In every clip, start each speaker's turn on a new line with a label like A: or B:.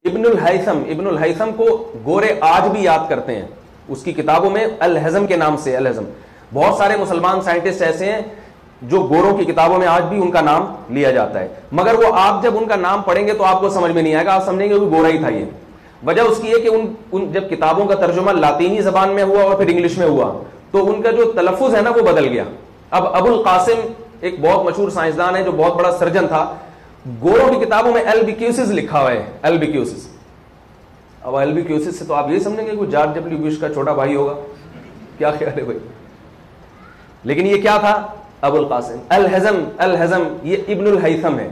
A: ابن الہیثم کو گورے آج بھی یاد کرتے ہیں, اس کی کتابوں میں الہزم کے نام سے, الہزم. بہت سارے مسلمان سائنٹسٹ ایسے ہیں جو گوروں کی کتابوں میں آج بھی ان کا نام لیا جاتا ہے, مگر وہ آپ جب ان کا نام پڑھیں گے تو آپ کو سمجھ میں نہیں آئے گا, آپ سمجھیں گے وہ گورا ہی تھا. یہ وجہ اس کی ہے کہ ان جب کتابوں کا ترجمہ لاطینی زبان میں ہوا اور پھر انگلش میں ہوا تو ان کا جو تلفظ ہے نا وہ بدل گیا. اب ابو القاسم ایک بہت مشہور سائنسدان ہے جو بہت بڑا سرجن تھا, گوروں کی کتابوں میں البیکیوسس لکھا ہوا ہے, البیکیوسس. اب البیکیوسس سے تو آپ یہ سمجھیں گے کہ جارج ڈبلیو بش کا چھوٹا بھائی ہوگا, کیا خیال ہے بھائی؟ لیکن یہ کیا تھا؟ ابو القاسم. الہزم یہ ابن الہیثم ہے.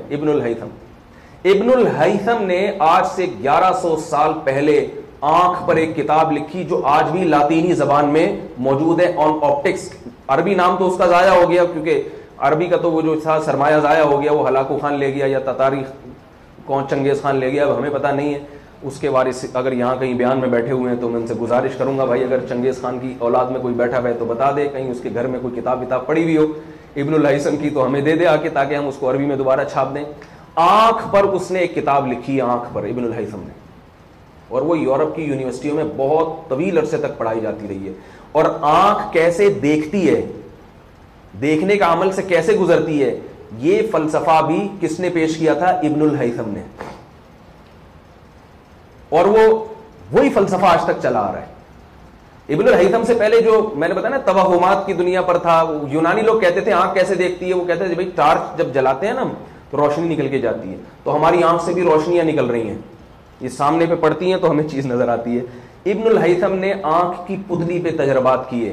A: ابن الہیثم نے آج سے 1100 سال پہلے آنکھ پر ایک کتاب لکھی جو آج بھی لاطینی زبان میں موجود ہے, آن آپٹکس. عربی نام تو اس کا ضائع ہو گیا کیونکہ عربی کا تو وہ جو تھا سرمایہ ضائع ہو گیا, وہ ہلاکو خان لے گیا یا تتاری کون چنگیز خان لے گیا, اب ہمیں پتہ نہیں ہے. اس کے وارث اگر یہاں کہیں بیان میں بیٹھے ہوئے ہیں تو میں ان سے گزارش کروں گا بھائی اگر چنگیز خان کی اولاد میں کوئی بیٹھا ہے تو بتا دے, کہیں اس کے گھر میں کوئی کتاب پڑی ہوئی ہو ابن الہیثم کی تو ہمیں دے دے آ کے, تاکہ ہم اس کو عربی میں دوبارہ چھاپ دیں. آنکھ پر اس نے ایک کتاب لکھی, آنکھ پر, ابن الہیثم نے, اور وہ یورپ کی یونیورسٹیوں میں بہت طویل عرصے تک پڑھائی جاتی رہی ہے. اور آنکھ کیسے دیکھتی ہے, دیکھنے کا عمل سے کیسے گزرتی ہے, یہ فلسفہ بھی کس نے پیش کیا تھا؟ ابن الہیثم نے. اور وہی فلسفہ آج تک چلا آ رہا ہے. ابن الہیثم سے پہلے جو میں نے بتایا نا توہمات کی دنیا پر تھا, یونانی لوگ کہتے تھے آنکھ کیسے دیکھتی ہے, وہ کہتے تھے بھائی ٹارچ جب جلاتے ہیں نا تو روشنی نکل کے جاتی ہے, تو ہماری آنکھ سے بھی روشنیاں نکل رہی ہیں, یہ سامنے پہ پڑتی ہیں تو ہمیں چیز نظر آتی ہے. ابن الہیثم نے آنکھ کی پتلی پہ تجربات کیے.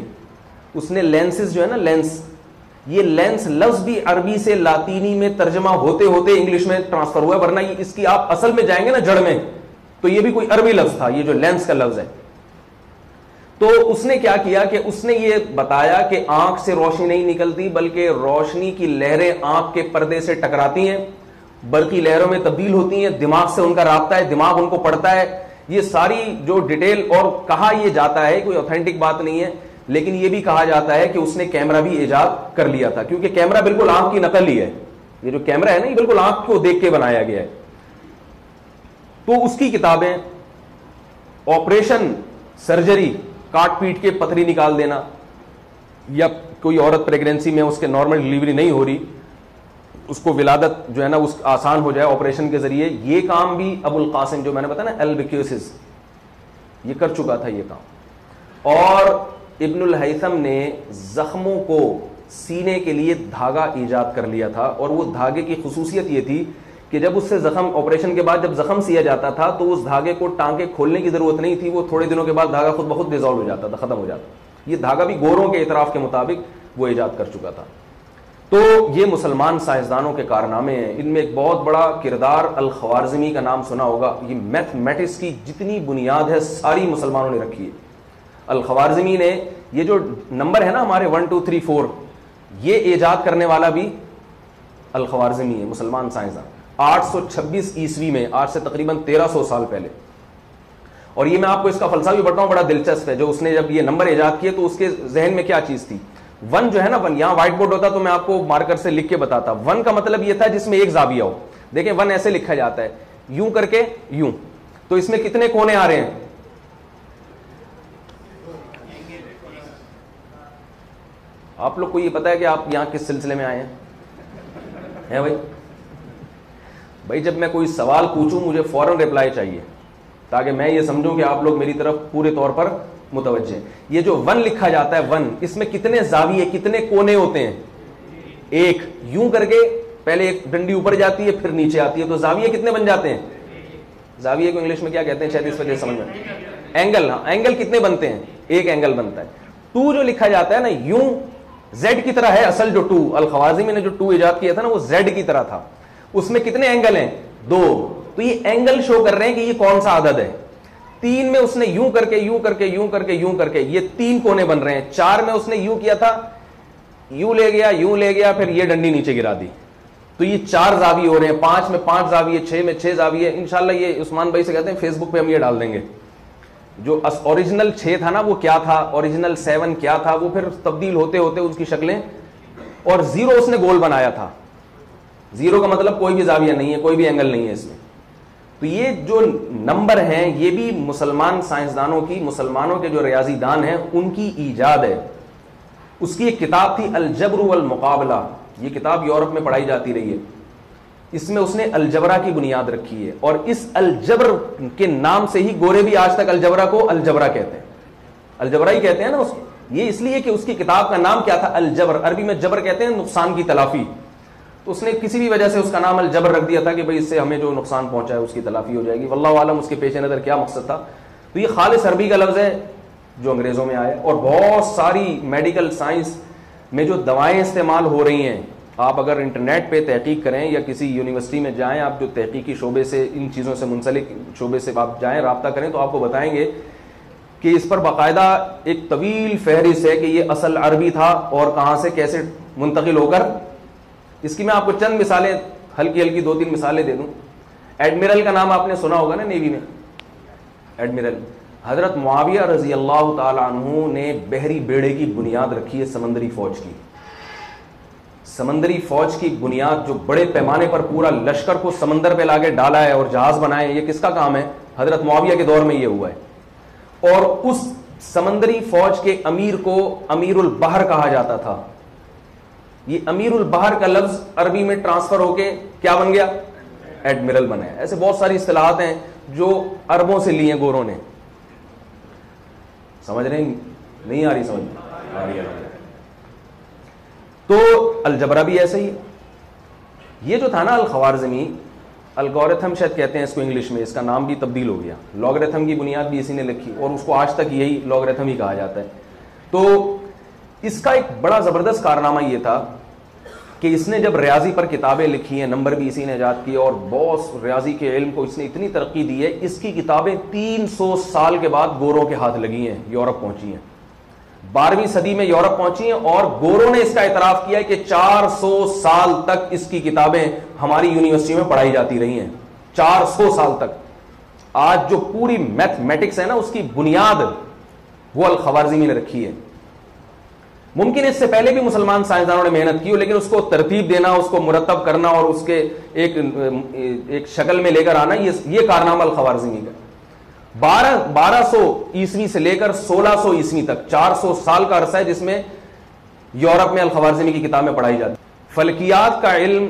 A: اس نے لینسز جو ہے نا, لینس, یہ لینس لفظ بھی عربی سے لاطینی میں ترجمہ ہوتے ہوتے انگلش میں ٹرانسفر ہوا, ورنہ اس کی آپ اصل میں جائیں گے نا جڑ میں تو یہ بھی کوئی عربی لفظ تھا, یہ جو لینس کا لفظ ہے. تو اس نے کیا کیا کہ اس نے یہ بتایا کہ آنکھ سے روشنی نہیں نکلتی بلکہ روشنی کی لہریں آنکھ کے پردے سے ٹکراتی ہیں, برقی لہروں میں تبدیل ہوتی ہیں, دماغ سے ان کا رابطہ ہے, دماغ ان کو پڑھتا ہے. یہ ساری جو ڈیٹیل, اور کہا یہ جاتا ہے, کوئی اوتھینٹک بات نہیں ہے, لیکن یہ بھی کہا جاتا ہے کہ اس نے کیمرہ بھی ایجاد کر لیا تھا, کیونکہ کیمرہ بالکل آنکھ کی نقل ہی ہے. یہ جو کیمرہ ہے نا یہ بالکل آنکھ کو دیکھ کے بنایا گیا ہے. تو اس کی کتابیں, آپریشن سرجری, کاٹ پیٹ کے پتھری نکال دینا, یا کوئی عورت پریگنینسی میں اس کے نارمل ڈلیوری نہیں ہو رہی, اس کو ولادت جو ہے نا اس آسان ہو جائے آپریشن کے ذریعے, یہ کام بھی ابو القاسم جو میں نے بتایا نا البیکیوسس, یہ کر چکا تھا یہ کام. اور ابن الہیثم نے زخموں کو سینے کے لیے دھاگا ایجاد کر لیا تھا, اور وہ دھاگے کی خصوصیت یہ تھی کہ جب اس سے زخم, آپریشن کے بعد جب زخم سیا جاتا تھا تو اس دھاگے کو ٹانکے کھولنے کی ضرورت نہیں تھی, وہ تھوڑے دنوں کے بعد دھاگا خود بخود ڈیزالو ہو جاتا تھا, ختم ہو جاتا. یہ دھاگا بھی گوروں کے اعتراف کے مطابق وہ ایجاد کر چکا تھا. تو یہ مسلمان سائنسدانوں کے کارنامے ہیں. ان میں ایک بہت بڑا کردار الخوارزمی کا نام سنا ہوگا. یہ میتھمیٹکس کی جتنی بنیاد ہے ساری مسلمانوں نے رکھی ہے. الخوارزمی نے یہ جو نمبر ہے نا ہمارے 1 2 3 4, یہ ایجاد کرنے والا بھی الخوارزمی ہے, مسلمان سائنسدان. 826 عیسوی میں, آج سے تقریباً 1300 سال پہلے. اور یہ میں آپ کو اس کا فلسفہ بھی بتاؤں, بڑا دلچسپ ہے. جو اس نے جب یہ نمبر ایجاد کیے تو اس کے ذہن میں کیا چیز تھی؟ 1 جو ہے نا 1, یہاں وائٹ بورڈ ہوتا تو میں آپ کو مارکر سے لکھ کے بتاتا. 1 کا مطلب یہ تھا جس میں ایک زاویہ ہو. دیکھیں 1 ایسے لکھا جاتا ہے, یوں کر کے یوں, تو اس میں کتنے کونے آ رہے ہیں؟ آپ لوگ کو یہ پتا ہے کہ آپ یہاں کس سلسلے میں آئے ہیں بھائی جب میں کوئی سوال پوچھوں مجھے فوراً ریپلائی چاہیے تاکہ میں یہ سمجھوں کہ آپ لوگ میری طرف پورے طور پر متوجہ ہیں. یہ جو 1 لکھا جاتا ہے 1, اس میں کتنے زاویے, کتنے کونے ہوتے ہیں؟ ایک. یوں کر کے پہلے ایک ڈنڈی اوپر جاتی ہے پھر نیچے آتی ہے, تو زاویے کتنے بن جاتے ہیں؟ زاویے کو انگلش میں کیا کہتے ہیں شاید اس وجہ سمجھ میں, اینگل. ہاں, اینگل کتنے بنتے ہیں؟ ایک اینگل بنتا ہے. 2 جو لکھا جاتا ہے نا یوں, زیڈ کی طرح ہے اصل جو 2, الخوارزمی نے جو 2 ایجاد کیا تھا نا وہ زیڈ کی طرح تھا. اس میں کتنے اینگل ہیں؟ 2. تو یہ اینگل شو کر رہے ہیں کہ یہ کون سا عدد ہے. 3 میں اس نے یوں کر کے یوں کر کے یوں کر کے یوں کر کے یہ 3 کونے بن رہے ہیں. 4 میں اس نے یوں کیا تھا, یوں لے گیا یوں لے گیا پھر یہ ڈنڈی نیچے گرا دی, تو یہ 4 زاویے ہو رہے ہیں. 5 میں 5 زاویے, 6 میں 6 زاویے. انشاءاللہ یہ عثمان بھائی سے کہتے ہیں فیس بک پہ ہم یہ ڈال دیں گے. جو اوریجنل 6 تھا نا وہ کیا تھا, اوریجنل 7 کیا تھا, وہ پھر تبدیل ہوتے ہوتے اس کی شکلیں. اور 0 اس نے گول بنایا تھا. 0 کا مطلب کوئی بھی زاویہ نہیں ہے, کوئی بھی اینگل نہیں ہے اس میں. تو یہ جو نمبر ہیں یہ بھی مسلمان سائنسدانوں کی, مسلمانوں کے جو ریاضی دان ہیں ان کی ایجاد ہے. اس کی ایک کتاب تھی الجبر والمقابلہ, یہ کتاب یورپ میں پڑھائی جاتی رہی ہے. اس میں اس نے الجبرا کی بنیاد رکھی ہے, اور اس الجبر کے نام سے ہی گورے بھی آج تک الجبرا کو الجبرا کہتے ہیں, الجبرا ہی کہتے ہیں نا اس کو. یہ اس لیے کہ اس کی کتاب کا نام کیا تھا, الجبر. عربی میں جبر کہتے ہیں نقصان کی تلافی, تو اس نے کسی بھی وجہ سے اس کا نام الجبر رکھ دیا تھا کہ بھئی اس سے ہمیں جو نقصان پہنچا ہے اس کی تلافی ہو جائے گی. واللہ عالم اس کے پیش نظر کیا مقصد تھا. تو یہ خالص عربی کا لفظ ہے جو انگریزوں میں آیا, اور بہت ساری میڈیکل سائنس میں جو دوائیں استعمال ہو رہی ہیں, آپ اگر انٹرنیٹ پہ تحقیق کریں یا کسی یونیورسٹی میں جائیں, آپ جو تحقیقی شعبے سے ان چیزوں سے منسلک شعبے سے آپ جائیں, رابطہ کریں, تو آپ کو بتائیں گے کہ اس پر باقاعدہ ایک طویل فہرست ہے کہ یہ اصل عربی تھا اور کہاں سے کیسے منتقل ہو کر. اس کی میں آپ کو چند مثالیں, ہلکی ہلکی 2-3 مثالیں دے دوں. ایڈمرل کا نام آپ نے سنا ہوگا نا, نیوی میں ایڈمرل. حضرت معاویہ رضی اللہ تعالی عنہ نے بحری بیڑے کی بنیاد رکھی ہے سمندری فوج کی. سمندری فوج کی بنیاد, جو بڑے پیمانے پر پورا لشکر کو سمندر پہ لا کے ڈالا ہے اور جہاز بنائے, یہ کس کا کام ہے؟ حضرت معاویہ کے دور میں یہ ہوا ہے. اور اس سمندری فوج کے امیر کو امیر البحر کہا جاتا تھا. یہ امیر البحر کا لفظ عربی میں ٹرانسفر ہو کے کیا بن گیا؟ ایڈمرل بنا ہے. ایسے بہت ساری اصطلاحات ہیں جو عربوں سے لی ہیں گوروں نے. سمجھ رہے ہیں؟ نہیں آ رہی سمجھ؟ آ رہی ہے. تو الجبرا بھی ایسے ہی. یہ جو تھا نا الخوارزمی, الگورتھم شاید کہتے ہیں اس کو انگلش میں, اس کا نام بھی تبدیل ہو گیا. لاگریتھم کی بنیاد بھی اسی نے لکھی اور اس کو آج تک یہی لاگریتھم ہی کہا جاتا ہے. تو اس کا ایک بڑا زبردست کارنامہ یہ تھا کہ اس نے جب ریاضی پر کتابیں لکھی ہیں, نمبر بھی اسی نے ایجاد کیے, اور بہت ریاضی کے علم کو اس نے اتنی ترقی دی ہے, اس کی کتابیں 300 سال کے بعد گوروں کے ہاتھ لگی ہیں, یورپ پہنچی ہیں. 12ویں صدی میں یورپ پہنچی ہیں, اور گوروں نے اس کا اعتراف کیا ہے کہ 400 سال تک اس کی کتابیں ہماری یونیورسٹی میں پڑھائی جاتی رہی ہیں. 400 سال تک. آج جو پوری میتھمیٹکس ہے نا, اس کی بنیاد وہ الخوارزمی نے رکھی ہے. ممکن اس سے پہلے بھی مسلمان سائنسدانوں نے محنت کی ہو, لیکن اس کو ترتیب دینا, اس کو مرتب کرنا اور اس کے ایک شکل میں لے کر آنا, یہ کارنامہ الخوارزمی کا. 1200 عیسوی سے لے کر 1600 عیسوی تک 400 سال کا عرصہ ہے جس میں یورپ میں الخوارزمی کی کتابیں پڑھائی جاتی. فلکیات کا علم,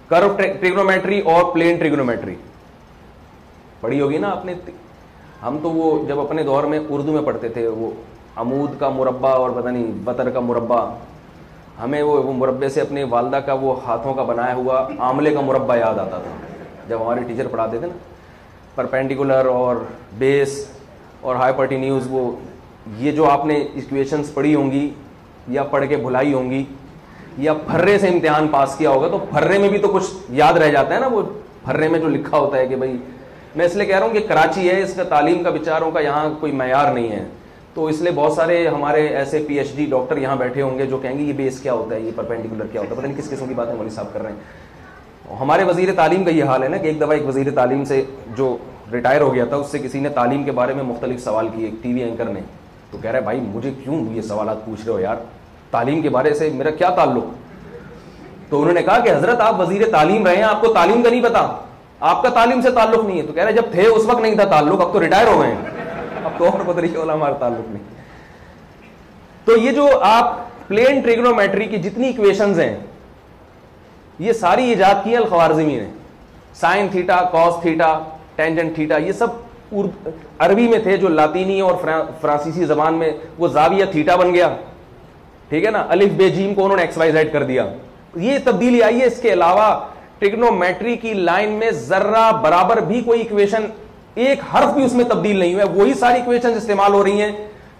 A: کرو ٹریگنومیٹری اور پلین ٹریگنومیٹری پڑھی ہوگی نا آپ نے. ہم تو وہ جب اپنے دور میں اردو میں پڑھتے تھے, وہ عمود کا مربع اور پتہ نہیں بطر کا مربع, ہمیں وہ مربع سے اپنی والدہ کا وہ ہاتھوں کا بنایا ہوا آملے کا مربع یاد آتا تھا جب ہمارے ٹیچر پڑھاتے تھے نا. پرپینڈیکولر اور بیس اور ہائپرٹینیوز, وہ یہ جو آپ نے ایکویشنز پڑھی ہوں گی یا پڑھ کے بھلائی ہوں گی یا پھرے سے امتحان پاس کیا ہوگا, تو پھرے میں بھی تو کچھ یاد رہ جاتا ہے نا. وہ پھرے میں جو لکھا ہوتا ہے کہ بھائی, میں اس لیے کہہ رہا ہوں کہ کراچی ہے, اس کا تعلیم کا بیچاروں کا یہاں کوئی معیار نہیں ہے, تو اس لیے بہت سارے ہمارے ایسے پی ایچ ڈی ڈاکٹر یہاں بیٹھے ہوں گے جو کہیں گے یہ بیس کیا ہوتا ہے, یہ پرپینڈیکولر کیا ہوتا ہے, پتہ نہیں کس قسم کی باتیں مولوی صاحب کر رہے ہیں. ہمارے وزیر تعلیم کا یہ حال ہے نا کہ ایک دفعہ ایک وزیر تعلیم سے جو ریٹائر ہو گیا تھا, اس سے کسی نے تعلیم کے بارے میں مختلف سوال کیے, ایک ٹی وی اینکر نے. تو کہہ رہا ہے بھائی مجھے کیوں یہ سوالات پوچھ رہے ہو یار, تعلیم کے بارے سے میرا کیا تعلق. تو انہوں نے کہا کہ حضرت آپ وزیر تعلیم رہے ہیں, آپ کو تعلیم کا نہیں پتا, آپ کا تعلیم سے تعلق نہیں ہے. تو کہہ رہے جب تھے اس وقت نہیں تھا تعلق, اب تو ریٹائر ہو گئے ہیں, اب تو اور قدری والا ہمارا تعلق نہیں. تو یہ جو آپ پلین ٹریگنومیٹری کی جتنی ایکویشنز ہیں یہ ساری ایجاد کی ہے الخوارزمی نے. Sine theta, cos theta, tangent theta, یہ سب عربی میں تھے, جو لاطینی اور فرانسیسی زبان میں وہ زاویہ تھیٹا بن گیا, ٹھیک ہے نا. الف بے جیم کو انہوں نے ایکس وائی زیڈ کر دیا, یہ تبدیلی آئی ہے. اس کے علاوہ ٹریگنومیٹری کی لائن میں ذرہ برابر بھی کوئی ایکویشن, ایک حرف بھی اس میں تبدیل نہیں ہوا. وہی ساری ایکویشن استعمال ہو رہی ہیں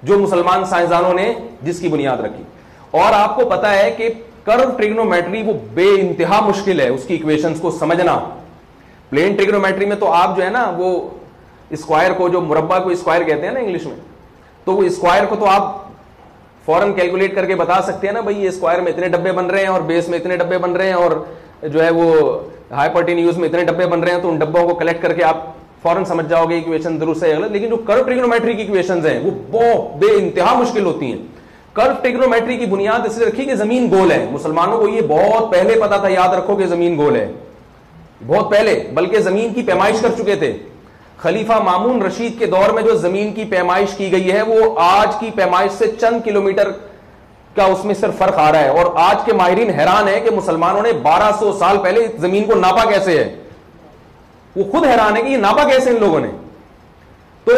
A: جو مسلمان سائنسدانوں نے جس کی بنیاد رکھی. اور آپ کو پتا ہے کہ کرو ٹریگنومیٹری وہ بے انتہا مشکل ہے, اس کی ایکویشنز کو سمجھنا. پلین ٹریگنومیٹری میں تو آپ جو ہے نا وہ اسکوائر کو, جو مربع کو اسکوائر کہتے ہیں نا انگلش میں, تو وہ اسکوائر کو تو آپ فوراً کیلکولیٹ کر کے بتا سکتے ہیں نا, بھائی یہ اسکوائر میں اتنے ڈبے بن رہے ہیں اور بیس میں اتنے ڈبے بن رہے ہیں اور جو ہے وہ ہائپرٹینیوز میں اتنے ڈبے بن رہے ہیں, تو ان ڈبوں کو کلیکٹ کر کے آپ فوراً سمجھ جاؤ گے ایکویشن درست ہے غلط. لیکن جو کرو ٹریگنومیٹری کی ایکویشنز ہیں وہ بہت بے انتہا مشکل ہوتی ہیں. کرو ٹریگنومیٹری کی بنیاد اس لیے رکھی کہ زمین گول ہے. مسلمانوں کو یہ بہت پہلے پتا تھا, یاد رکھو کہ زمین گول ہے. بہت پہلے، بلکہ زمین کی پیمائش کر چکے تھے. خلیفہ مامون رشید کے دور میں جو زمین کی پیمائش کی گئی ہے وہ آج کی پیمائش سے چند کلومیٹر کا اس میں صرف فرق آ رہا ہے. اور آج کے ماہرین حیران ہیں کہ مسلمانوں نے 1200 سال پہلے زمین کو ناپا کیسے ہے. وہ خود حیران ہے کہ یہ ناپا کیسے ان لوگوں نے. تو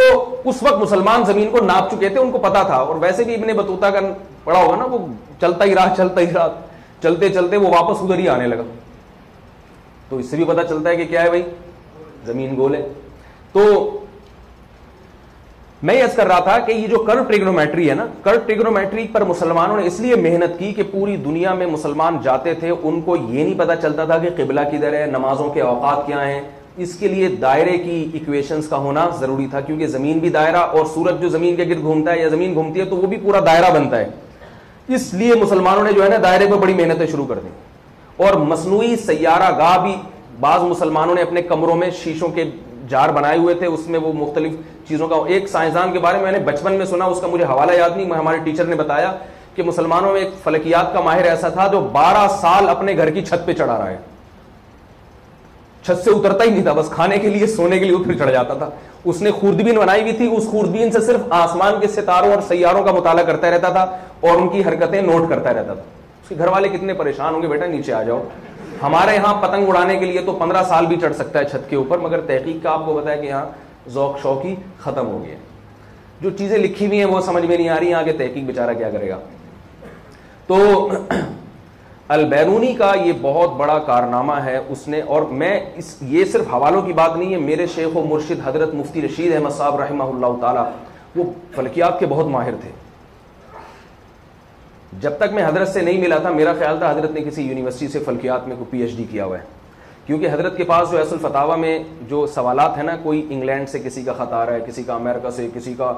A: اس وقت مسلمان زمین کو ناپ چکے تھے, ان کو پتا تھا. اور ویسے بھی ابن بطوطہ کا پڑا ہوگا نا, وہ چلتا ہی رہا, چلتے چلتے وہ واپس ادھر ہی آنے لگا. تو اس سے بھی پتا چلتا ہے کہ کیا ہے بھائی, زمین گول ہے. تو میں یہ کر رہا تھا کہ یہ جو کرو ٹریگنومیٹری ہے نا, کرو ٹریگنومیٹری پر مسلمانوں نے اس لیے محنت کی کہ پوری دنیا میں مسلمان جاتے تھے, ان کو یہ نہیں پتا چلتا تھا کہ قبلہ کدھر ہے, نمازوں کے اوقات کیا ہیں. اس کے لیے دائرے کی ایکویشنز کا ہونا ضروری تھا, کیونکہ زمین بھی دائرہ, اور سورج جو زمین کے گرد گھومتا ہے یا زمین گھومتی ہے تو وہ بھی پورا دائرہ بنتا ہے. اس لیے مسلمانوں نے جو ہے نا دائرے پہ بڑی محنتیں شروع کر دی. اور مصنوعی سیارہ گاہ بھی بعض مسلمانوں نے اپنے کمروں میں شیشوں کے جار بنائے ہوئے تھے, اس میں وہ مختلف چیزوں کا. ایک سائنسدان کے بارے میں نے بچپن میں سنا, اس کا مجھے حوالہ یاد نہیں, ہمارے ٹیچر نے بتایا کہ مسلمانوں میں ایک فلکیات کا ماہر ایسا تھا جو 12 سال اپنے گھر کی چھت پہ چڑھا رہا ہے, چھت سے اترتا ہی نہیں تھا, بس کھانے کے لیے سونے کے لیے پھر چڑھ جاتا تھا. اس نے خوردبین بنائی ہوئی تھی, اس خوردبین سے صرف آسمان کے ستاروں اور سیاروں کا مطالعہ کرتا رہتا تھا اور ان کی حرکتیں نوٹ کرتا رہتا تھا. اس کے گھر والے کتنے پریشان ہوں گے, بیٹا نیچے آ جاؤ. ہمارے یہاں پتنگ اڑانے کے لیے تو 15 سال بھی چڑھ سکتا ہے چھت کے اوپر, مگر تحقیق کا آپ کو بتایا کہ یہاں ذوق شوق ہی ختم ہو گیا. جو چیزیں لکھی ہوئی ہیں وہ سمجھ میں نہیں آ رہی ہیں, آگے تحقیق بیچارہ کیا کرے گا. تو البیرونی کا یہ بہت بڑا کارنامہ ہے اس نے. اور میں یہ صرف حوالوں کی بات نہیں ہے, میرے شیخ و مرشد حضرت مفتی رشید احمد صاحب رحمہ اللہ تعالی, وہ فلکیات کے بہت ماہر تھے. جب تک میں حضرت سے نہیں ملا تھا میرا خیال تھا حضرت نے کسی یونیورسٹی سے فلکیات میں کوئی PhD کیا ہوا ہے, کیونکہ حضرت کے پاس جو اصل فتاوا میں جو سوالات ہیں نا, کوئی انگلینڈ سے کسی کا خط آ رہا ہے, کسی کا امریکہ سے, کسی کا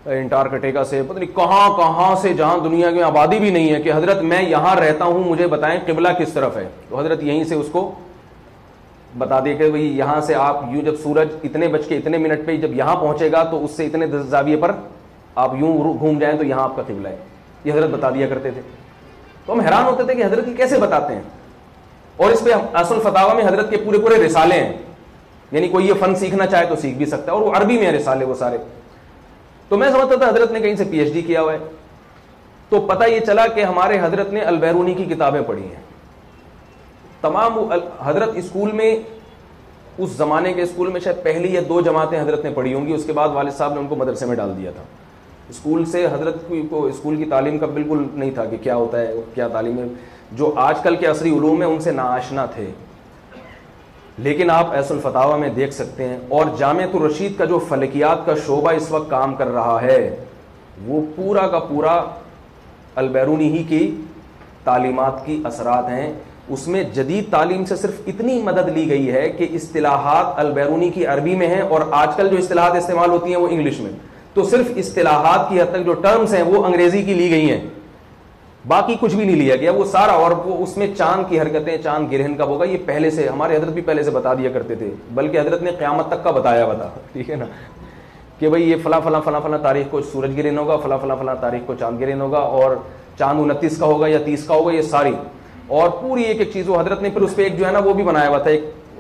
A: انٹارکٹیکا سے, پتہ نہیں کہاں کہاں سے, جہاں دنیا کی آبادی بھی نہیں ہے, کہ حضرت میں یہاں رہتا ہوں, مجھے بتائیں قبلہ کس طرف ہے. تو حضرت یہیں سے اس کو بتا دے کہ بھئی یہاں سے آپ یوں, جب سورج اتنے بج کے اتنے منٹ پہ جب یہاں پہنچے گا تو اس سے اتنے زاویے پر آپ یوں گھوم جائیں تو یہاں آپ کا قبلہ ہے. یہ حضرت بتا دیا کرتے تھے. تو ہم حیران ہوتے تھے کہ حضرت یہ کیسے بتاتے ہیں. اور اس پہ اصل فتاوا میں حضرت کے پورے پورے رسالے ہیں, یعنی کوئی یہ فن سیکھنا چاہے تو سیکھ بھی سکتا ہے, اور وہ عربی میں ہیں رسالے وہ سارے. تو میں سمجھتا تھا حضرت نے کہیں سے PhD کیا ہوا ہے. تو پتہ یہ چلا کہ ہمارے حضرت نے البیرونی کی کتابیں پڑھی ہیں. تمام حضرت اسکول میں, اس زمانے کے اسکول میں شاید پہلی یا 2 جماعتیں حضرت نے پڑھی ہوں گی, اس کے بعد والد صاحب نے ان کو مدرسے میں ڈال دیا تھا. اسکول سے حضرت کو اسکول کی تعلیم کا بالکل نہیں تھا کہ کیا ہوتا ہے, کیا تعلیم ہے. جو آج کل کے عصری علوم ہیں ان سے ناآشنا تھے, لیکن آپ ایس الفتاوا میں دیکھ سکتے ہیں. اور جامعۃ الرشید کا جو فلکیات کا شعبہ اس وقت کام کر رہا ہے وہ پورا کا پورا البیرونی ہی کی تعلیمات کی اثرات ہیں. اس میں جدید تعلیم سے صرف اتنی مدد لی گئی ہے کہ اصطلاحات البیرونی کی عربی میں ہیں, اور آج کل جو اصطلاحات استعمال ہوتی ہیں وہ انگلش میں. تو صرف اصطلاحات کی حد تک جو ٹرمز ہیں وہ انگریزی کی لی گئی ہیں, باقی کچھ بھی نہیں لیا گیا وہ سارا. اور وہ اس میں چاند کی حرکتیں, چاند گرہن کب ہوگا, یہ پہلے سے ہمارے حضرت بھی پہلے سے بتا دیا کرتے تھے, بلکہ حضرت نے قیامت تک کا بتایا ہوا تھا, ٹھیک ہے نا, کہ بھئی یہ فلاں فلاں فلاں فلاں تاریخ کو سورج گرہن ہوگا, فلاں فلاں فلاں تاریخ کو چاند گرہن ہوگا, اور چاند 29 کا ہوگا یا 30 کا ہوگا, یہ ساری. اور پوری ایک ایک چیز وہ حضرت نے پھر اس پہ ایک جو ہے نا وہ بھی بنایا ہوا تھا,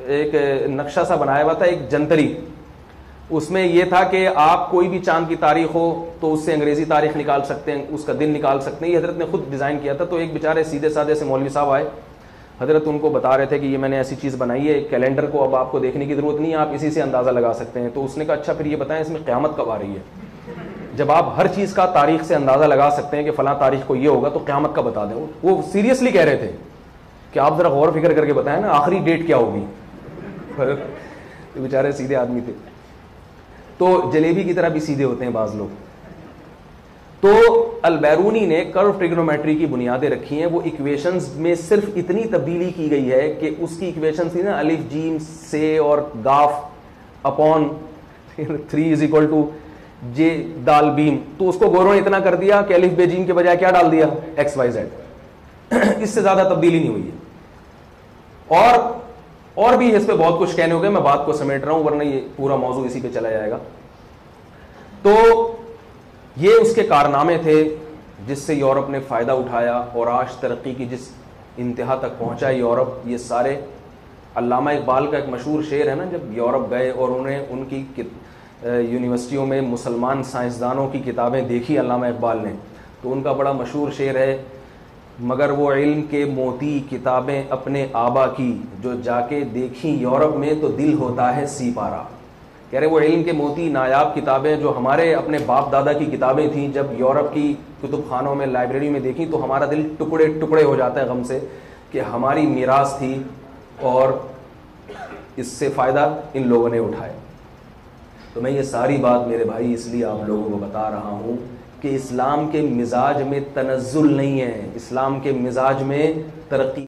A: ایک نقشہ سا بنایا ہوا تھا, ایک جنتری. اس میں یہ تھا کہ آپ کوئی بھی چاند کی تاریخ ہو تو اس سے انگریزی تاریخ نکال سکتے ہیں, اس کا دن نکال سکتے ہیں. یہ حضرت نے خود ڈیزائن کیا تھا. تو ایک بیچارے سیدھے سادے سے مولوی صاحب آئے, حضرت ان کو بتا رہے تھے کہ یہ میں نے ایسی چیز بنائی ہے, کیلنڈر کو اب آپ کو دیکھنے کی ضرورت نہیں ہے, آپ اسی سے اندازہ لگا سکتے ہیں. تو اس نے کہا اچھا پھر یہ بتائیں اس میں قیامت کب آ رہی ہے. جب آپ ہر چیز کا تاریخ سے اندازہ لگا سکتے ہیں کہ فلاں تاریخ کو یہ ہوگا تو قیامت کا بتا دیں. وہ سیریسلی کہہ رہے تھے کہ آپ ذرا غور فکر کر کے بتائیں نا آخری ڈیٹ کیا ہوگی. بیچارے سیدھے آدمی تھے. تو جلیبی کی طرح بھی سیدھے ہوتے ہیں بعض لوگ. تو البیرونی نے کرو ٹریگنومیٹری کی بنیادیں رکھی ہیں. وہ ایکویشنز میں صرف اتنی تبدیلی کی گئی ہے کہ اس کی ایکویشن تھی نا الف جیم سے اور گاف اپون 3 = جے دال بیم, تو اس کو گوروں نے اتنا کر دیا کہ الف بے جیم کے بجائے کیا ڈال دیا XYZ. اس سے زیادہ تبدیلی نہیں ہوئی ہے. اور بھی اس پہ بہت کچھ کہنے ہو گئے, میں بات کو سمیٹ رہا ہوں ورنہ یہ پورا موضوع اسی پہ چلا جائے گا. تو یہ اس کے کارنامے تھے جس سے یورپ نے فائدہ اٹھایا, اور آج ترقی کی جس انتہا تک پہنچا یورپ, یہ سارے علامہ اقبال کا ایک مشہور شعر ہے نا، جب یورپ گئے اور انہیں ان کی یونیورسٹیوں میں مسلمان سائنسدانوں کی کتابیں دیکھی علامہ اقبال نے، تو ان کا بڑا مشہور شعر ہے، مگر وہ علم کے موتی کتابیں اپنے آبا کی، جو جا کے دیکھیں یورپ میں تو دل ہوتا ہے سی پارا. کہہ رہے وہ علم کے موتی نایاب کتابیں جو ہمارے اپنے باپ دادا کی کتابیں تھیں، جب یورپ کی کتب خانوں میں لائبریری میں دیکھیں تو ہمارا دل ٹکڑے ٹکڑے ہو جاتا ہے غم سے کہ ہماری میراث تھی اور اس سے فائدہ ان لوگوں نے اٹھایا. تو میں یہ ساری بات میرے بھائی اس لیے آپ لوگوں کو بتا رہا ہوں کہ اسلام کے مزاج میں تنزل نہیں ہے، اسلام کے مزاج میں ترقی